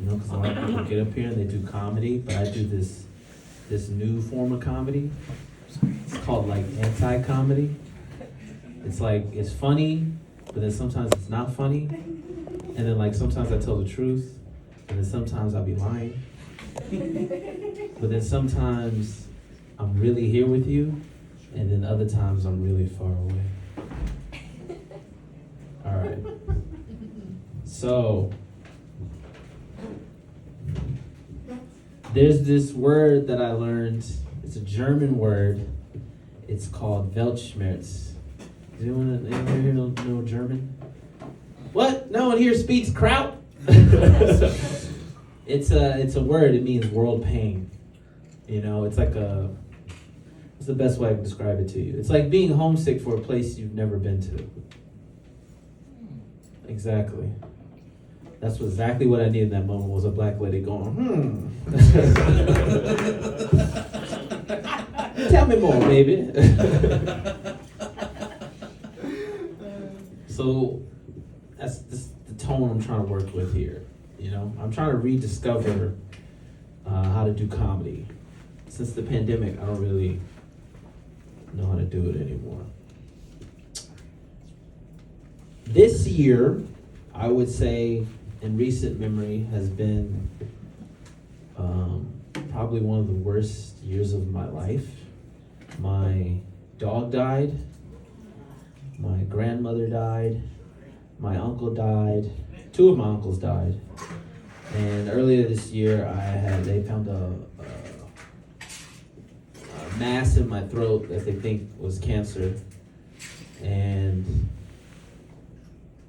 Because a lot of people get up here and they do comedy, but I do this new form of comedy. It's called like anti-comedy. It's like, it's funny, but then sometimes it's not funny. And then like sometimes I tell the truth, and then sometimes I'll be lying. But then sometimes I'm really here with you, and then other times I'm really far away. All right. So, there's this word that I learned. It's a German word. It's called Weltschmerz. Does anyone here know German? What? No one here speaks Kraut? It's a word. It means world pain. It's like what's the best way I can describe it to you? It's like being homesick for a place you've never been to. Exactly. That's exactly what I needed in that moment, was a black lady going, Tell me more, baby. So that's the tone I'm trying to work with here. I'm trying to rediscover how to do comedy. Since the pandemic, I don't really know how to do it anymore. This year, I would say, in recent memory, has been probably one of the worst years of my life. My dog died. My grandmother died. My uncle died. 2 of my uncles died. And earlier this year, they found a mass in my throat that they think was cancer. And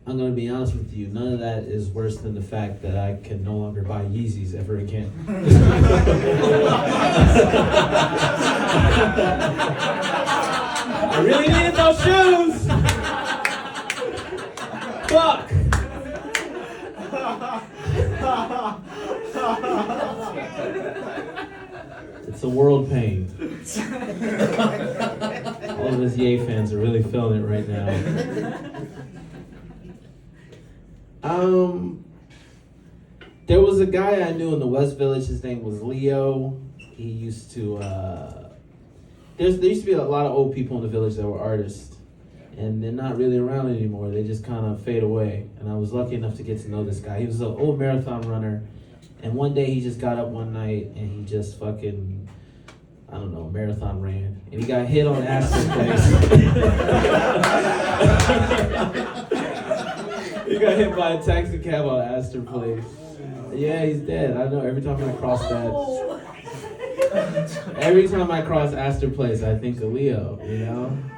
I'm going to be honest with you, none of that is worse than the fact that I can no longer buy Yeezys ever again. I really needed those shoes! Fuck! It's a world pain. All of us Ye fans are really feeling it right now. There was a guy I knew in the West Village. His name was Leo. He used to. There used to be a lot of old people in the village that were artists, and they're not really around anymore. They just kind of fade away. And I was lucky enough to get to know this guy. He was an old marathon runner, and one day he just got up one night and he just fucking, I don't know, marathon ran, and he got hit on Astor Place. He got hit by a taxi cab on Astor Place. Yeah, he's dead. I know. Every time I cross Astor Place, I think of Leo,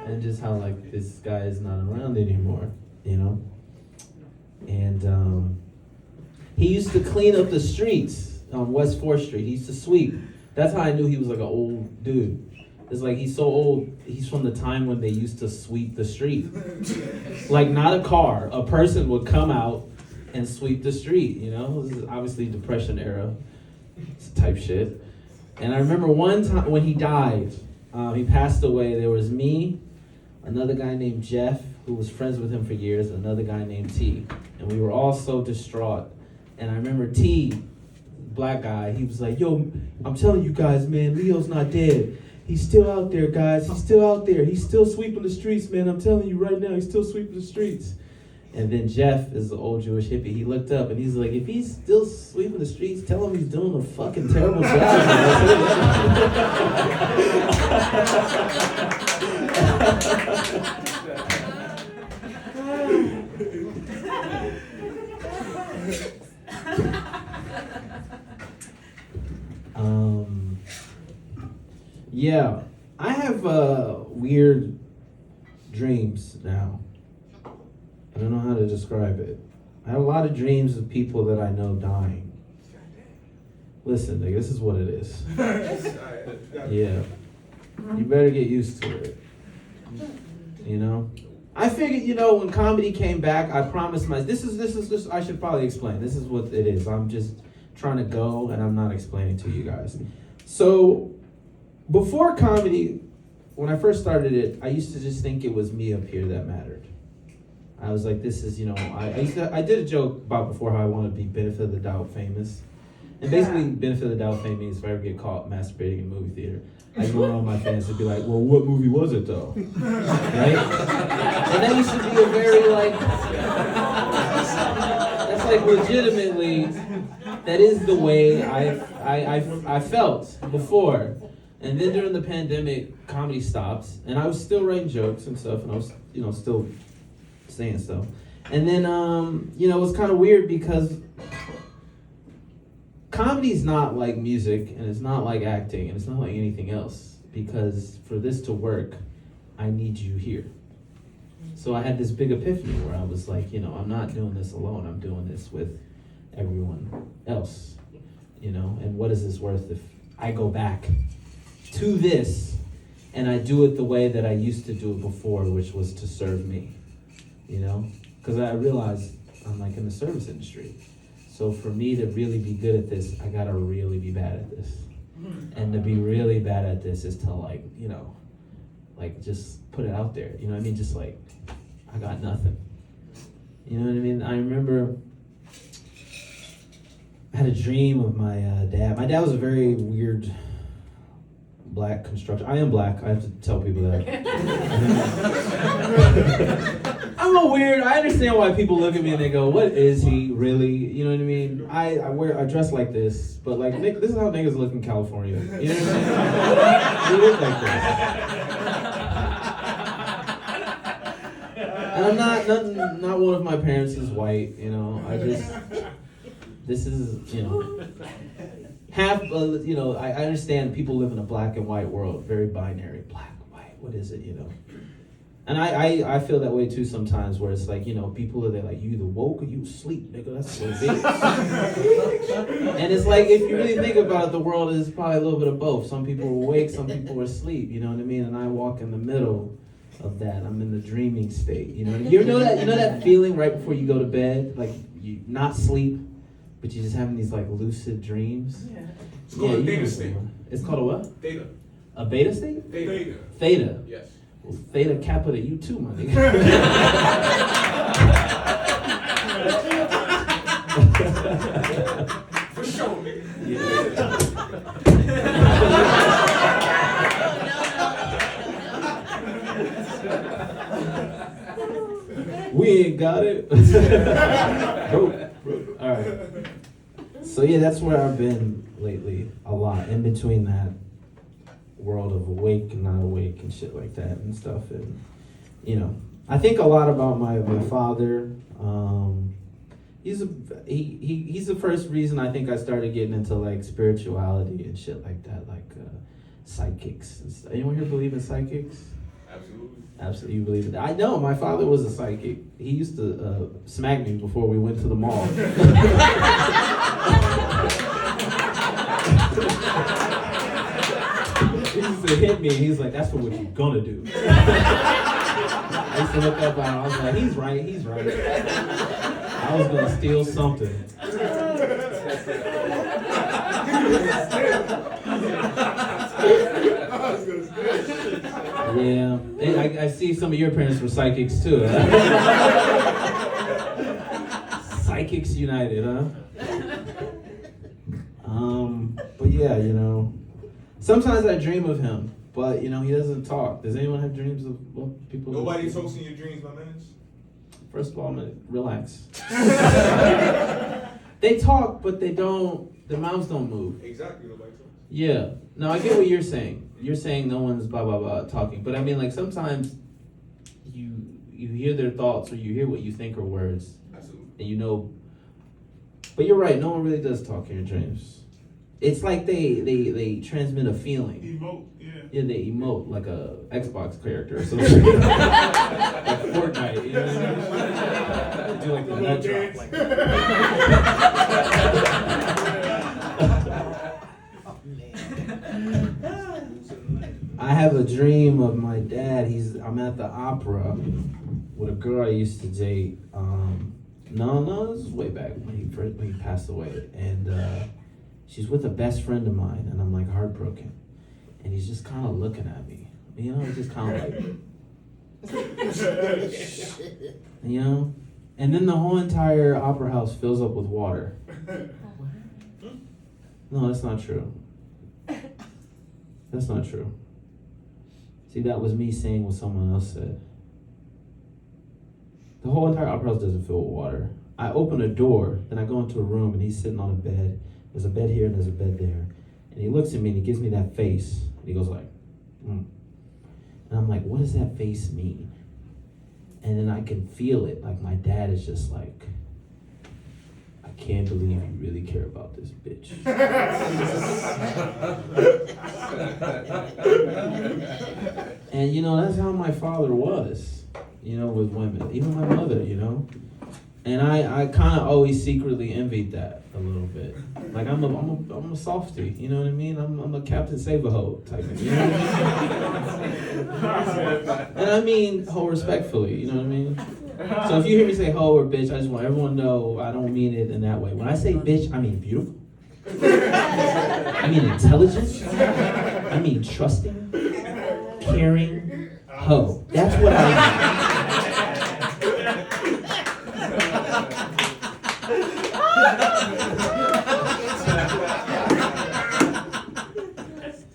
and just how like this guy is not around anymore, And he used to clean up the streets on West 4th Street. He used to sweep. That's how I knew he was like an old dude. It's like he's so old, he's from the time when they used to sweep the street. Like not a car, a person would come out and sweep the street, This is obviously Depression era type shit. And I remember one time when he died, he passed away, there was me, another guy named Jeff, who was friends with him for years, another guy named T. And we were all so distraught. And I remember T, black guy, he was like, yo, I'm telling you guys, man, Leo's not dead. He's still out there, guys. He's still out there. He's still sweeping the streets, man. I'm telling you right now, he's still sweeping the streets. And then Jeff is the old Jewish hippie. He looked up and he's like, if he's still sweeping the streets, tell him he's doing a fucking terrible job. Yeah, I have weird dreams now. I don't know how to describe it. I have a lot of dreams of people that I know dying. Listen, nigga, this is what it is. Yeah. You better get used to it. I figured, when comedy came back, I promised this is I should probably explain. This is what it is. I'm just trying to go and I'm not explaining to you guys. So, before comedy, when I first started it, I used to just think it was me up here that mattered. I was like, this is, I did a joke about before how I want to be benefit of the doubt famous. And basically, benefit of the doubt fame means if I ever get caught masturbating in a movie theater, I go around my fans and be like, well, what movie was it though? Right? And that used to be a very that's like legitimately, that is the way I felt before. And then during the pandemic, comedy stopped, and I was still writing jokes and stuff, and I was, still saying stuff. And then, it was kind of weird because comedy's not like music, and it's not like acting, and it's not like anything else. Because for this to work, I need you here. So I had this big epiphany where I was like, I'm not doing this alone. I'm doing this with everyone else. And what is this worth if I go back to this and I do it the way that I used to do it before, which was to serve me. Because I realized I'm like in the service industry. So for me to really be good at this, I gotta really be bad at this. And to be really bad at this is to just put it out there. You know what I mean? Just like, I got nothing. You know what I mean? I remember I had a dream of my dad. My dad was a very weird black construction. I am black. I have to tell people that. I'm a weird. I understand why people look at me and they go, "What is he really?" You know what I mean? I dress like this, but like this is how niggas look in California. You know what I mean? We look like this. And I'm not one of my parents is white. This is half. I understand people live in a black and white world, very binary, black, white. What is it? And I feel that way too sometimes, where it's like, people are there like, you either woke or you asleep, nigga. That's what it is. And it's like, if you really think about it, the world is probably a little bit of both. Some people are awake, some people are asleep. You know what I mean? And I walk in the middle of that. I'm in the dreaming state. You know that feeling right before you go to bed, like you not sleep, but you're just having these like lucid dreams. Yeah. It's called a theta state. It's called a what? Theta. A beta state? Theta. Theta. Yes. Well, theta kappa to you too, my nigga. For sure, nigga. We ain't got it. Bro. All right. So yeah, that's where I've been lately a lot. In between that world of awake and not awake and shit like that and stuff. And I think a lot about my father. He's the first reason I think I started getting into like spirituality and shit like that, like psychics and stuff. Anyone here believe in psychics? Absolutely. Absolutely, you believe it. I know, my father was a psychic. He used to smack me before we went to the mall. He used to hit me, and he's like, that's what you're gonna do. I used to look up and I was like, he's right. I was gonna steal something. Yeah, I see some of your parents were psychics too. Huh? Psychics United, huh? But yeah, sometimes I dream of him, but he doesn't talk. Does anyone have dreams of people? Nobody talks in your dreams, my man. First of all, I'm gonna relax. They talk, but they don't. Their mouths don't move. Exactly, nobody talks. Yeah. No, I get what you're saying. You're saying no one's blah blah blah talking, but I mean, like sometimes you hear their thoughts or you hear what you think are words. Absolutely. And but you're right. No one really does talk in your dreams. It's like they transmit a feeling. Emote, yeah. Yeah, they emote like a Xbox character or something. Like Fortnite, you know what I mean? They do like the nut drop, like. I have a dream of my dad. I'm at the opera with a girl I used to date. No, this is way back when he passed away, and she's with a best friend of mine, and I'm like heartbroken, and he's just kind of looking at me, he's just kind of like, you know? And then the whole entire opera house fills up with water. No, that's not true. That's not true. See, that was me saying what someone else said. The whole entire opera house doesn't fill with water. I open a door, then I go into a room, and he's sitting on a bed. There's a bed here, and there's a bed there. And he looks at me, and he gives me that face. And he goes like, And I'm like, what does that face mean? And then I can feel it. Like, my dad is just like, I can't believe you really care about this bitch. And, you know, that's how my father was, you know, with women. Even my mother, you know. And I kind of always secretly envied that a little bit. Like, I'm a softie, you know what I mean? I'm a Captain Save-A-Ho type of, you know what I mean? And I mean ho respectfully, you know what I mean? So if you hear me say ho or bitch, I just want everyone to know I don't mean it in that way. When I say bitch, I mean beautiful. I mean intelligent. I mean trusting, caring, ho. That's what I mean.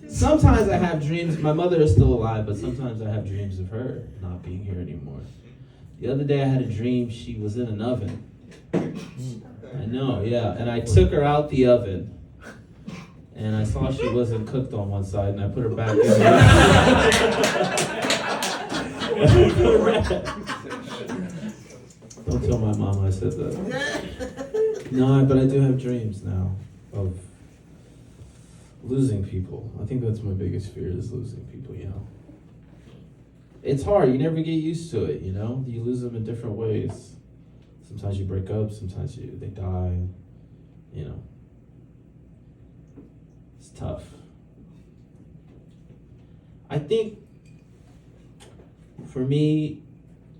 Sometimes I have dreams, my mother is still alive, but sometimes I have dreams of her not being here anymore. The other day I had a dream she was in an oven. I know, yeah, and I took her out the oven, and I saw she wasn't cooked on one side, and I put her back in there. Don't tell my mom I said that. No, but I do have dreams now of losing people. I think that's my biggest fear, is losing people, you know. It's hard, you never get used to it, you know. You lose them in different ways. Sometimes you break up, sometimes they die, you know. It's tough. I think, for me,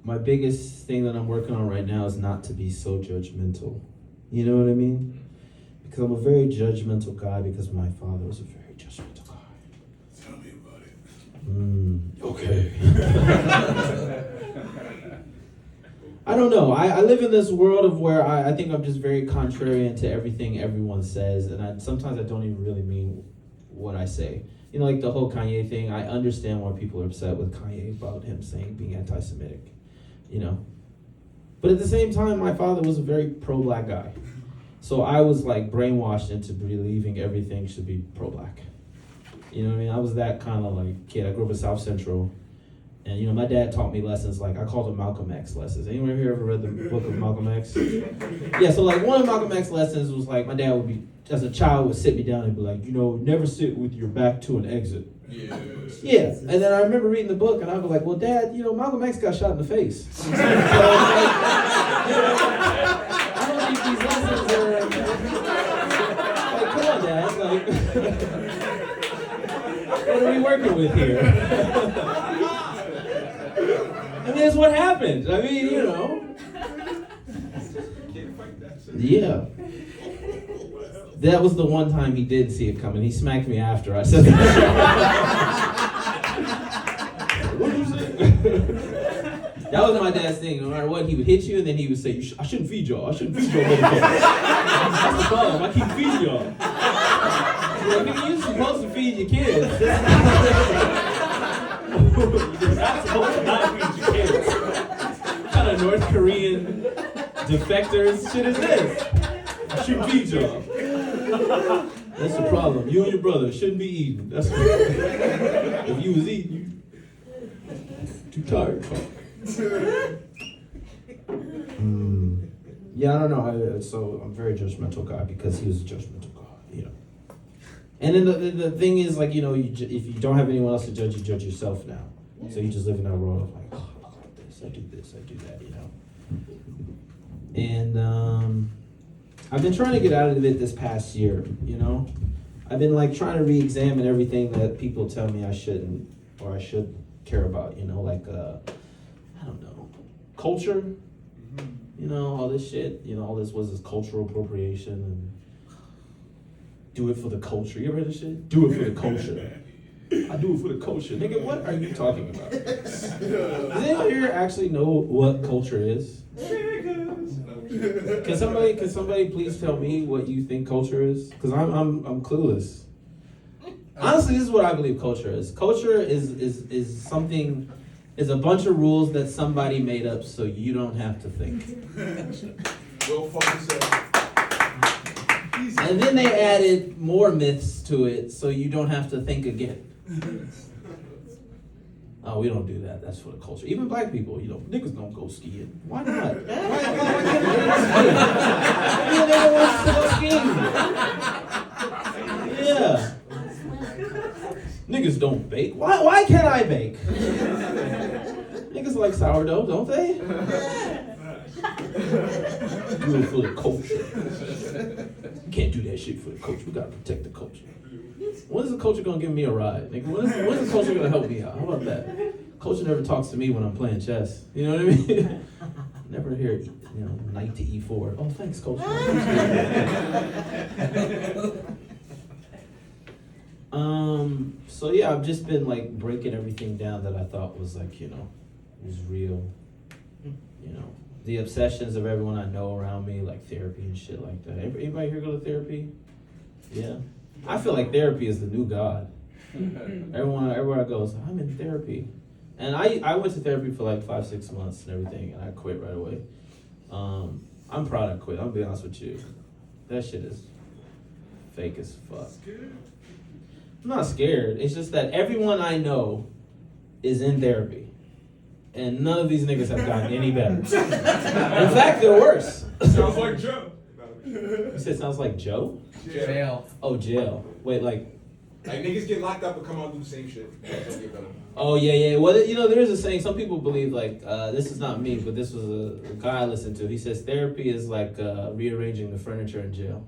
my biggest thing that I'm working on right now is not to be so judgmental. You know what I mean? Because I'm a very judgmental guy, because my father was a very judgmental guy. Tell me about it. Okay. I don't know. I live in this world of where I think I'm just very contrarian to everything everyone says, and sometimes I don't even really mean what I say. You know, like the whole Kanye thing, I understand why people are upset with Kanye about him saying being anti-Semitic, you know. But at the same time, my father was a very pro-black guy. So I was like brainwashed into believing everything should be pro-black. You know what I mean? I was that kind of like kid. I grew up in South Central. And you know, my dad taught me lessons, like I called them Malcolm X lessons. Anyone here ever read the book of Malcolm X? Yeah, so like one of Malcolm X lessons was like, my dad would be, as a child, would sit me down and be like, you know, never sit with your back to an exit. Yeah, and then I remember reading the book and I was like, well, Dad, you know, Malcolm X got shot in the face. So, like, I don't think these lessons are, like, come on, Dad, like, what are we working with here? I mean, that's what happened. I mean, you know. Yeah. That was the one time he did see it coming. He smacked me after I said that. What did you say? That was my dad's thing. No matter what, he would hit you and then he would say, I shouldn't feed y'all. I shouldn't feed y'all, motherfuckers. That's the problem. I keep feeding y'all. Like, nigga, you're supposed to feed your kids. You're not supposed to not feed your kids. What kind of North Korean defectors shit is this? I shouldn't feed y'all. That's the problem. You and your brother shouldn't be eating. That's what. If you was eating, you too tired. Yeah, I don't know. So I'm a very judgmental guy because he was a judgmental guy, you know. And then the thing is, like, you know, if you don't have anyone else to judge, you judge yourself now. So you just live in that world of like, oh, look at this, I do that, you know. And I've been trying to get out of it this past year, you know. I've been like trying to re-examine everything that people tell me I shouldn't or I should care about, you know, like I don't know, culture, you know, all this shit, you know, all this was this cultural appropriation and do it for the culture. You ever heard of this shit? Do it for the culture. I do it for the culture. Nigga, what are you talking about? Does anyone here actually know what culture is? Can somebody please tell me what you think culture is? Because I'm clueless. Honestly, this is what I believe culture is. Culture is something, is a bunch of rules that somebody made up so you don't have to think. Well fucking said. And then they added more myths to it so you don't have to think again. Oh, we don't do that. That's for the culture. Even black people, niggas don't go skiing. Why not? Why can't nigga wants to go skiing? Yeah. Niggas don't bake. Why can't I bake? Niggas like sourdough, don't they? Do it for the culture. You can't do that shit for the culture. We gotta protect the culture. When is the culture gonna give me a ride? Nigga, when is the culture gonna help me out? How about that? Culture never talks to me when I'm playing chess. You know what I mean? Never hear, knight to e4. Oh, thanks, culture. So yeah, I've just been like breaking everything down that I thought was like, was real. The obsessions of everyone I know around me, like therapy and shit like that. Anybody here go to therapy? Yeah. I feel like therapy is the new God. Everywhere I go, I'm in therapy. And I went to therapy for like 5-6 months and everything, and I quit right away. I'm proud I quit, I'll be honest with you. That shit is fake as fuck. I'm not scared. It's just that everyone I know is in therapy. And none of these niggas have gotten any better. In fact, they're worse. Sounds like Joe. You said sounds like Joe? Jail. Oh, jail. Wait, like niggas get locked up and come out and do the same shit. Oh, yeah. Well, there is a saying, some people believe, like, this is not me, but this was a guy I listened to. He says therapy is like rearranging the furniture in jail.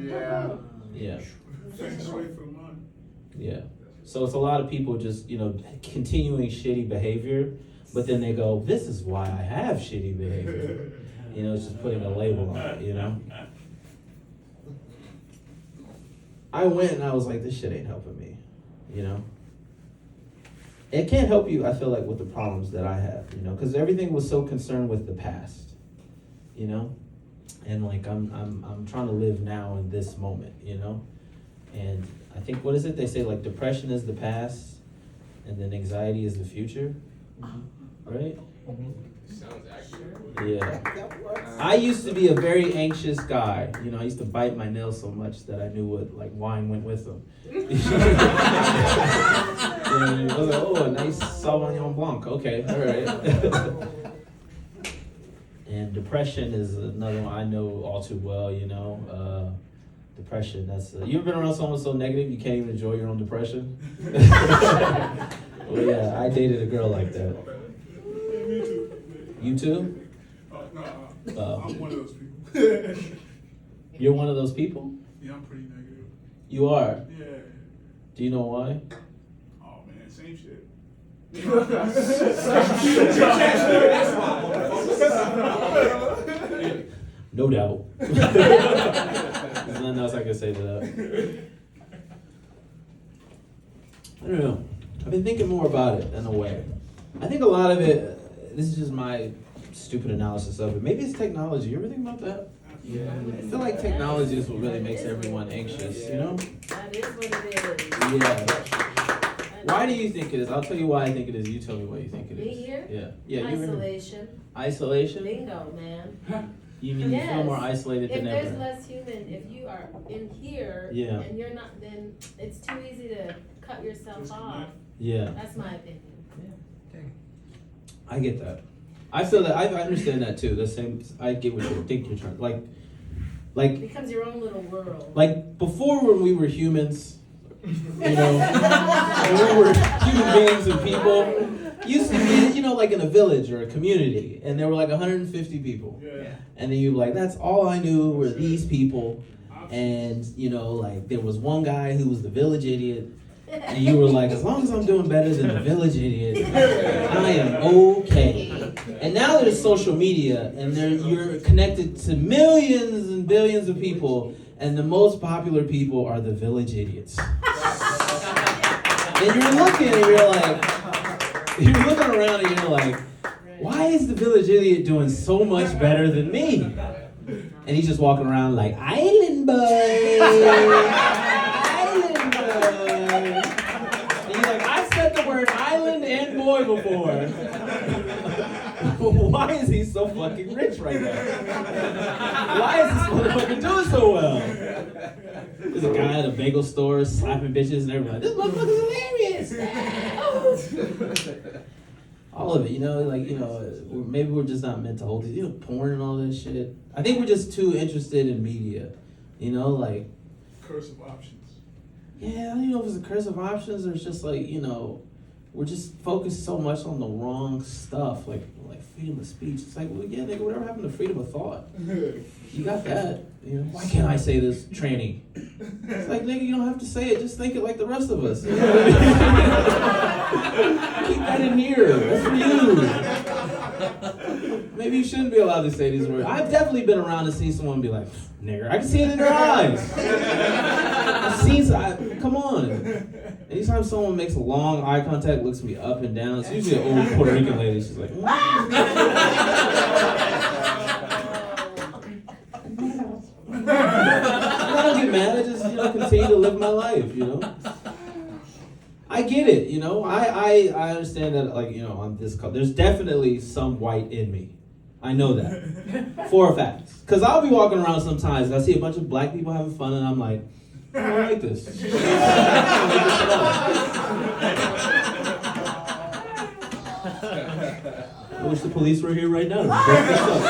Yeah. Yeah. So it's a lot of people just, continuing shitty behavior, but then they go, this is why I have shitty behavior. It's just putting a label on it, I went and I was like, this shit ain't helping me, It can't help you, I feel like, with the problems that I have, because everything was so concerned with the past, and like I'm trying to live now in this moment, and I think, what is it? They say like depression is the past, and then anxiety is the future, right? Sounds accurate. Yeah. I used to be a very anxious guy. I used to bite my nails so much that I knew what like wine went with them. I was like, oh, a nice Sauvignon Blanc. Okay, all right. And depression is another one I know all too well. Depression. That's you ever been around someone so negative you can't even enjoy your own depression? Well, yeah, I dated a girl like that. Me too. You too? No, I'm one of those people. You're one of those people? Yeah, I'm pretty negative. You are? Yeah. Do you know why? Oh man, same shit. No doubt. There's nothing else I can say to that. I don't know. I've been thinking more about it in a way. I think a lot of it, this is just my stupid analysis of it. Maybe it's technology. You ever think about that? Yeah. I feel like technology is what really makes everyone anxious, That is what it is. Yeah. Why do you think it is? I'll tell you why I think it is. You tell me why you think it is. Me here? Yeah. Yeah. Isolation. Isolation? Bingo, man. You mean you feel Yes. more isolated If than there's ever? less human, if you are in here Yeah. and you're not, then it's too easy to cut yourself off. Yeah. That's my opinion. I get that. I feel that. I understand that too. The same. I get what you think you're trying. Like. It becomes your own little world. Like before, when we were humans, when we were human beings and people, used to be, like in a village or a community, and there were like 150 people, and then you were like, that's all I knew were these people, and like there was one guy who was the village idiot. And you were like, as long as I'm doing better than the village idiot, I am okay. And now there's social media, and you're connected to millions and billions of people, and the most popular people are the village idiots. And you're looking around and you're like, why is the village idiot doing so much better than me? And he's just walking around like, island boy, island boy. And he's like, I've said the word island and boy before. Why is he so fucking rich right now? Why is this motherfucker doing so well? There's a guy at a bagel store slapping bitches and everyone like, this motherfucker's hilarious. All of it, maybe we're just not meant to hold it. Porn and all that shit. I think we're just too interested in media. Curse of options. Yeah, I don't know if it's a curse of options or it's just we're just focused so much on the wrong stuff, like freedom of speech. It's like, well, yeah, nigga, whatever happened to freedom of thought? You got that. Why can't I say this, tranny? It's like, nigga, you don't have to say it. Just think it like the rest of us. You know what I mean? Keep that in here. That's for you. Maybe you shouldn't be allowed to say these words. I've definitely been around and seen someone be like, nigger. I can see it in their eyes. Come on. Anytime someone makes a long eye contact, looks me up and down, it's usually an old Puerto Rican lady. She's like, I don't get mad. I just, continue to live my life, I get it, I understand that, on this call, there's definitely some white in me. I know that. For a fact. Because I'll be walking around sometimes and I see a bunch of black people having fun and I'm like, I don't like this. I wish the police were here right now to break this up.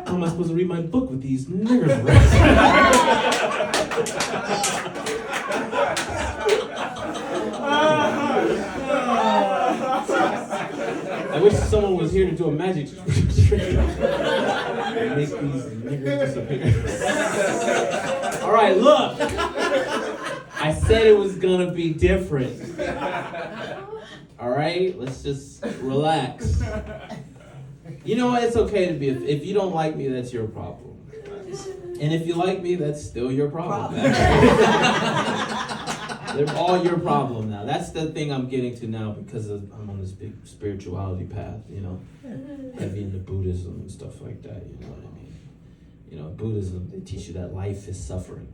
How am I supposed to read my book with these niggers? I wish someone was here to do a magic trick and make these niggers disappear. All right, look. I said it was gonna be different. All right, let's just relax. You know what? It's okay to be. If you don't like me, that's your problem. And if you like me, that's still your problem. They're all your problem now. That's the thing I'm getting to now because I'm on this big spirituality path, heavy into Buddhism and stuff like that, you know what I mean? Buddhism, they teach you that life is suffering,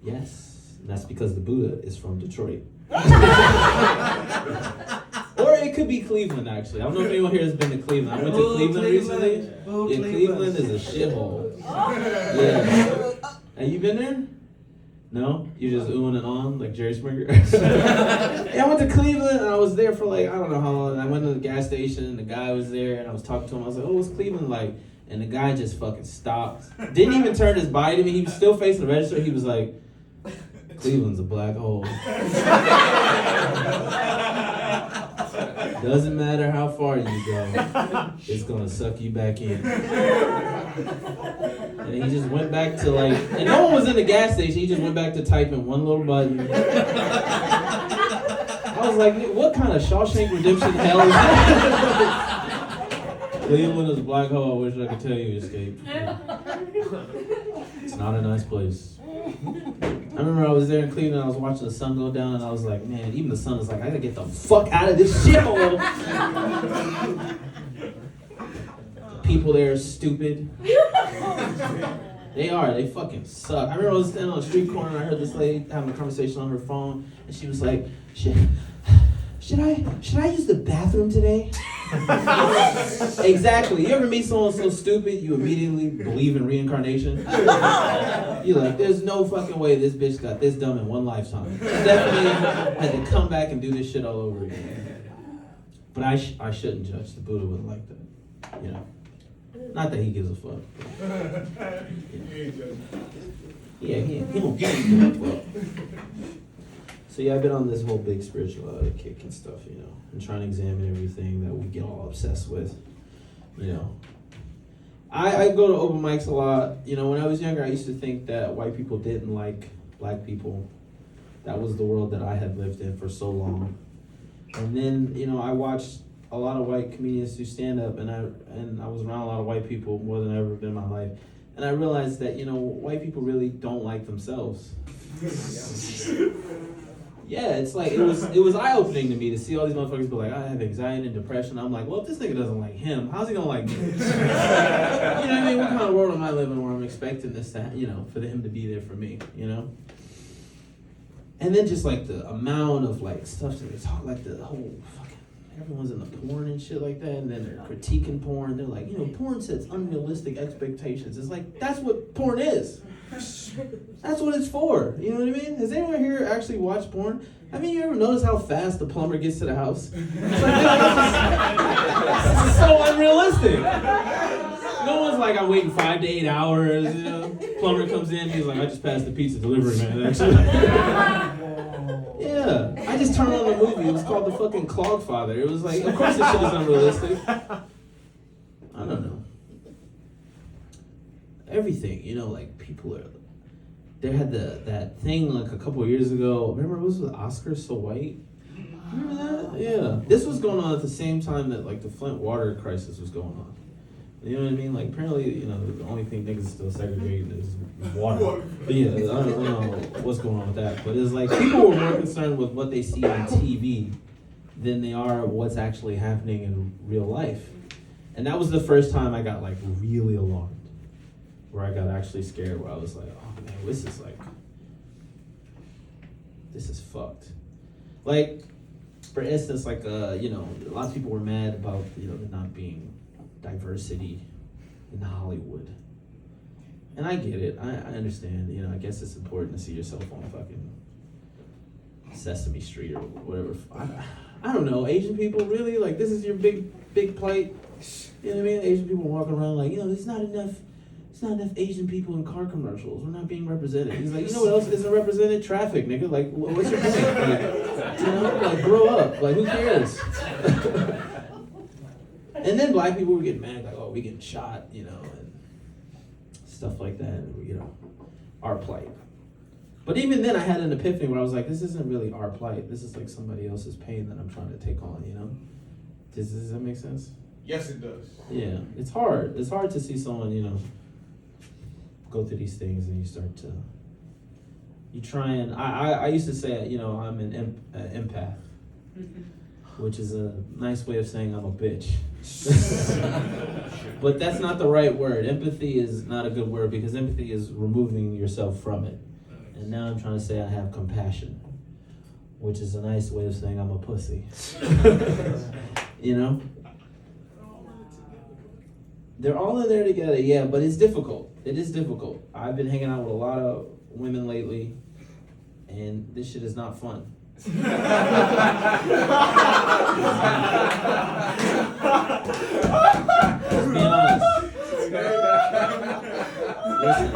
Yes, and that's because the Buddha is from Detroit. Or it could be Cleveland, actually. I don't know if anyone here has been to Cleveland. I went to Cleveland recently. Cleveland is a shithole. Yeah. Have you been there? No? You're just oohing and on like Jerry Springer? Yeah, I went to Cleveland and I was there for I don't know how long. I went to the gas station and the guy was there and I was talking to him. I was like, oh, what's Cleveland like? And the guy just fucking stopped. Didn't even turn his body to me. He was still facing the register. He was like, Cleveland's a black hole. Doesn't matter how far you go, it's gonna suck you back in. And he just went back to and no one was in the gas station, he just went back to typing one little button. I was like, what kind of Shawshank Redemption hell is that? Cleveland is a black hole, I wish I could tell you escaped. It's not a nice place. I remember I was there in Cleveland, I was watching the sun go down, and I was like, man, even the sun is like, I gotta get the fuck out of this shithole. People there are stupid. They fucking suck. I remember I was standing on a street corner, and I heard this lady having a conversation on her phone, and she was like, should I use the bathroom today? Exactly. You ever meet someone so stupid you immediately believe in reincarnation? You're like, there's no fucking way this bitch got this dumb in one lifetime. She definitely had to come back and do this shit all over again. But I shouldn't judge. The Buddha wouldn't like that. Not that he gives a fuck. Yeah, he don't give a fuck. So yeah, I've been on this whole big spirituality kick and stuff, and trying to examine everything that we get all obsessed with, I go to open mics a lot. When I was younger, I used to think that white people didn't like black people. That was the world that I had lived in for so long. And then, I watched a lot of white comedians do stand-up, and I was around a lot of white people more than I've ever been in my life. And I realized that, white people really don't like themselves. Yeah, it's like, it was eye-opening to me to see all these motherfuckers be like, I have anxiety and depression. I'm like, well, if this nigga doesn't like him, how's he gonna like me? You know what I mean? What kind of world am I living where I'm expecting this to, for him to be there for me, And then just like the amount of like stuff that they talk, like the whole fucking, everyone's in the porn and shit like that, and then they're critiquing porn. They're like, porn sets unrealistic expectations. It's like, that's what porn is. That's what it's for. You know what I mean? Has anyone here actually watched porn? I mean, you ever notice how fast the plumber gets to the house? It's like, this is so unrealistic. No one's like, I'm waiting 5 to 8 hours. Plumber comes in, he's like, I just passed the pizza delivery man, actually. Yeah, I just turned on the movie. It was called The fucking Clogfather. It was like, of course this shit is unrealistic. I don't know. Everything, like people are. They had that thing like a couple of years ago. Remember, it was with Oscar So White. Remember that? Yeah. This was going on at the same time that like the Flint water crisis was going on. You know what I mean? Like apparently, the only thing niggas still segregating is water. But yeah, I don't know what's going on with that. But it's like people were more concerned with what they see on TV than they are what's actually happening in real life. And that was the first time I got like really alarmed. Where I got actually scared, where I was like, oh man, this is fucked. Like, for instance, like, a lot of people were mad about, there not being diversity in Hollywood. And I get it, I understand, I guess it's important to see yourself on fucking Sesame Street or whatever. I don't know, Asian people, really? Like, this is your big plight? You know what I mean? Asian people walking around like, there's not enough Asian people in car commercials. We're not being represented. He's like, you know what else isn't represented? Traffic, nigga. Like, what's your point? Like, grow up. Like, who cares? And then black people were getting mad, like, oh, we getting shot, and stuff like that. Our plight. But even then, I had an epiphany where I was like, this isn't really our plight. This is like somebody else's pain that I'm trying to take on, Does that make sense? Yes, it does. Yeah, it's hard. It's hard to see someone, go through these things and you start to, you try and, I used to say, I'm an empath, which is a nice way of saying I'm a bitch. But that's not the right word. Empathy is not a good word because empathy is removing yourself from it. And now I'm trying to say I have compassion, which is a nice way of saying I'm a pussy. They're all in there together, yeah, but it's difficult. It is difficult. I've been hanging out with a lot of women lately, and this shit is not fun. Let's be honest. Listen,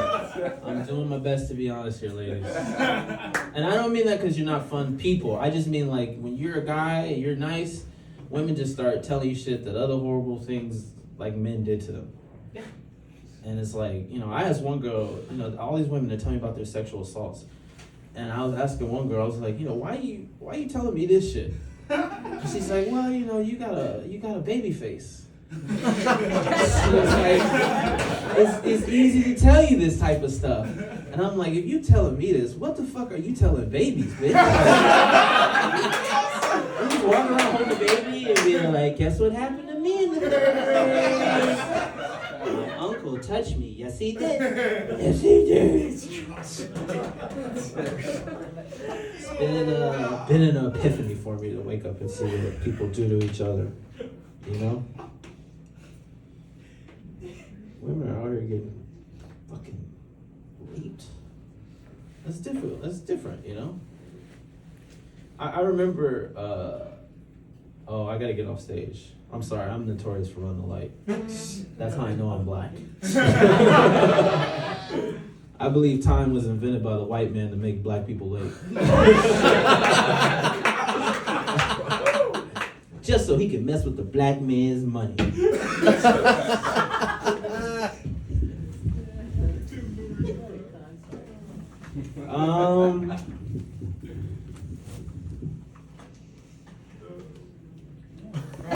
I'm doing my best to be honest here, ladies. And I don't mean that because you're not fun people. I just mean like when you're a guy, you're nice, women just start telling you shit that other horrible things like men did to them. And it's like, I asked one girl, all these women are telling me about their sexual assaults. And I was asking one girl, I was like, why you telling me this shit? And she's like, well, you got a baby face. So it's like, it's easy to tell you this type of stuff. And I'm like, if you telling me this, what the fuck are you telling babies, bitch? I'm just walking around holding a baby and being like, guess what happened to me in the 30s? My uncle touched me. Yes, he did. Yes, he did. It's been an epiphany for me to wake up and see what people do to each other. Women are out here getting fucking raped. That's different. That's different, I remember. Oh, I gotta get off stage. I'm sorry, I'm notorious for running the light. That's how I know I'm black. I believe time was invented by the white man to make black people late. Just so he can mess with the black man's money.